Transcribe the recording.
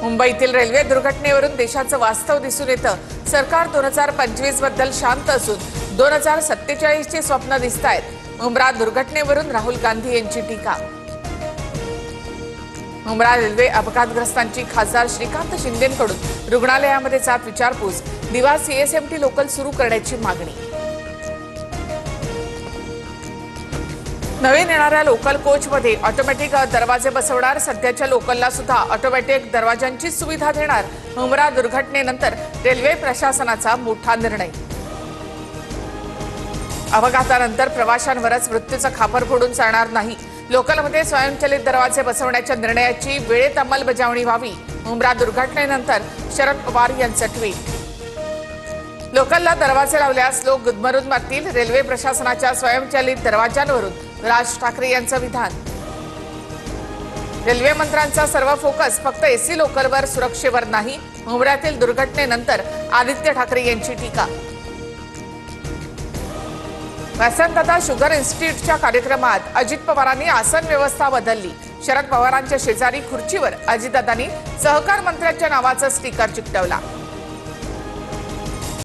मुंबईतील रेल्वे दुर्घटनेवरून देशाचं वास्तव दिसून येतं। सरकार 2025 बद्दल शांत असून 2047 ची स्वप्न दिसतायत। मुंब्रा दुर्घटनेवरून राहुल गांधी यांची टीका। मुंब्रा रेल्वे अपघातग्रस्तांची खासदार श्रीकांत शिंदेंकडून रुग्णालयामध्ये जात विचारपूस। दिवा सीएसएमटी लोकल सुरू करण्याची मागणी। नवीन येणाऱ्या लोकल कोचमध्ये ऑटोमॅटिक दरवाजे बसवणार। सध्याच्या लोकलला सुद्धा ऑटोमॅटिक दरवाजांची सुविधा देणार। मुंब्रा दुर्घटनेनंतर रेल्वे प्रशासनाचा मोठा निर्णय। अपघातानंतर प्रवाशांवरच मृत्यूचं खापर फोडून चालणार नाही। लोकलमध्ये स्वयंचलित दरवाजे बसवण्याच्या निर्णयाची वेळेत अंमलबजावणी व्हावी। मुंब्रा दुर्घटनेनंतर शरद पवार यांचं ट्विट। लोकलला दरवाजे लावल्यास लोक गुदमरून मरतील। रेल्वे प्रशासनाच्या स्वयंचलित दरवाजांवरून राज ठाकरे यांचं विधान। रेल्वे मंत्र्यांचा सर्व फोकस फक्त एसी लोकलवर, सुरक्षेवर नाही। मुंब्र्यातील दुर्घटनेनंतर आदित्य ठाकरे यांची टीका। वसंतदादा शुगर इन्स्टिट्यूटच्या कार्यक्रमात अजित पवारांनी आसन व्यवस्था बदलली। शरद पवारांच्या शेजारी खुर्चीवर अजितदादांनी सहकार मंत्र्यांच्या नावाचं स्टिकर चिकटवला।